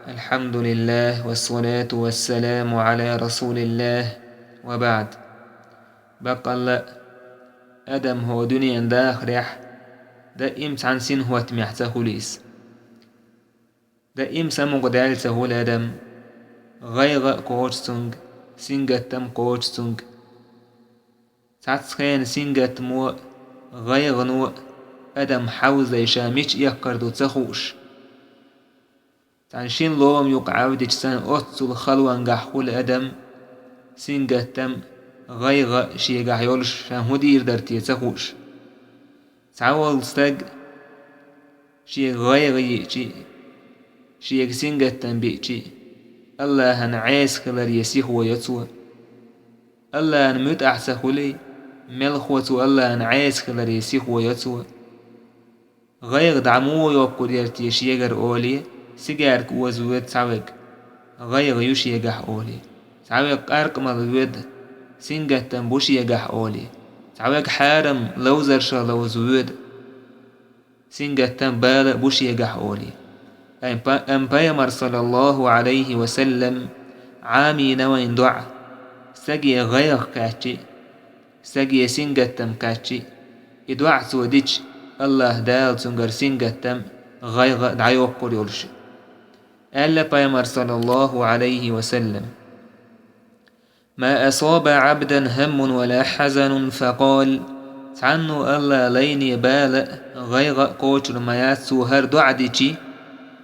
الحمد لله والصلاة والسلام على رسول الله وبعد. بقى أدم هو دنيا داخرح دا إمس عن سين هو تميحته ليس دا إمس مقدال سهول أدم غيغ كوتسونج سينجتم كوتسونج ساتسخين سينجت مو غيغ نو أدم حوزة شاميش يقردو تخوش تنشين لوم يقعود سن أتسل خلوان قحول أدم سينجتم غيغ شيغا يولش شامودير درتي تخوش تعول استج شي غيغي شي سينجتم بيتشي الله نعيس خلال يسيح ويتوى الله نموت أحسخولي ملخوة الله نعيس خلال يسيح ويتوى غير دعمو يوكو ديرتي شيغر أولي سيجار كوزويد تعوق غير يشيغح أولي تعوق أرق مضويد سينجتم بوشيغح أولي تعوق حارم لوزر شلوزويد سينجتم بال بوشيغح أولي أم بيمر صلى الله عليه وسلم عامي نوين دع سجي غير كاتشي سجي سينجتم كاتشي إدوع سوديش الله دال سنجر سينجتم غير دعيوك قريولش ألا بيمر صلى الله عليه وسلم ما أصاب عبدا هم ولا حزن فقال تعنو الله ليني بال غير قوتر ما ياتسو هر دعديشي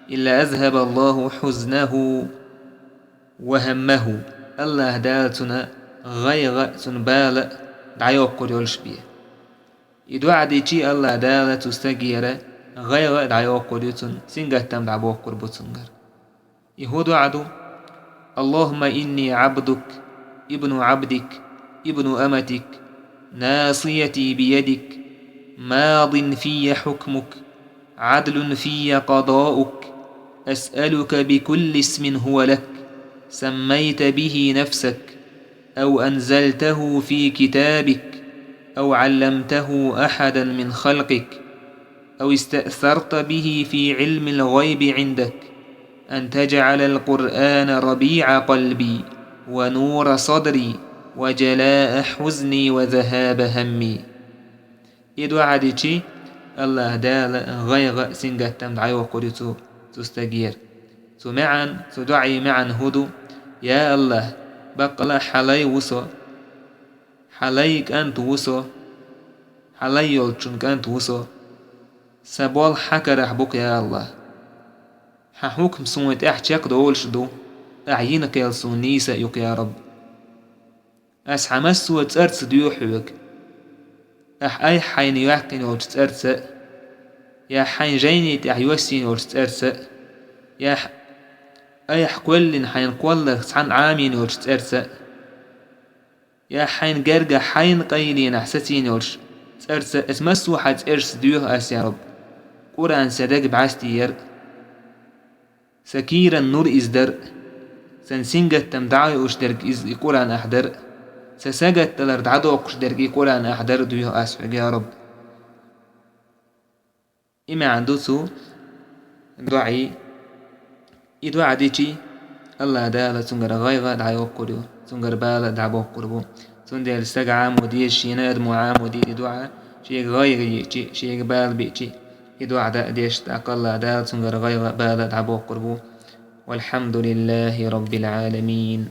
إلا أذهب الله حزنه وهمه الله دالتنا غير تنبال دعيوك قريولش بيه إدوعديشي الله دالة تستجير غير دعيوك قريتن سنجتم دعبوك قربتنجر يهود عدو اللهم إني عبدك ابن عبدك ابن أمتك ناصيتي بيدك ماض في حكمك عدل في قضاؤك أسألك بكل اسم هو لك سميت به نفسك أو أنزلته في كتابك أو علمته أحدا من خلقك أو استأثرت به في علم الغيب عندك أن تجعل القرآن ربيع قلبي ونور صدري وجلاء حزني وذهاب همي إدو عديشي الله دال غيغ سنجتم دعي وقريتو تستجير معا تدعي معا هدو يا الله بقلا حلي وصو حليك أنت وصو حلي يلچنك أنت وصو سبول حكر أحبك يا الله ححكم سويت احتيق دولش دو أعينك يلسون نيسا يوك يا رب أسحى مسوة تأرس ديوحوك أي حين يحكين يولش تأرس يا حين جيني تحيوسين يولش تأرس أي حكولين حين قولك عن عامين يولش تأرس يا حين جرجا حين قيلين أحسسين يولش تأرس اسمسو حد إرس ديوه أس يا رب قرآن سدق بعستير سكيرا نور إزدر سنسنجت تمدعي وش درج إز قرآن أحدر سسجت تلرد عدوكش درجي قرآن أحدر ديوه أس يا رب إما عندوسو دعي إدوا عديشي الله دالة سنجر غيغة دعي وقريو سنجر بالة دعبو قربو سندل استقع مودي الشيناد معامودي دعاء شيء غيغي شيء بال بيشي إدوا عدا ديش تأقل دالة سنجر غيغة بالة دعبو قربو والحمد لله رب العالمين.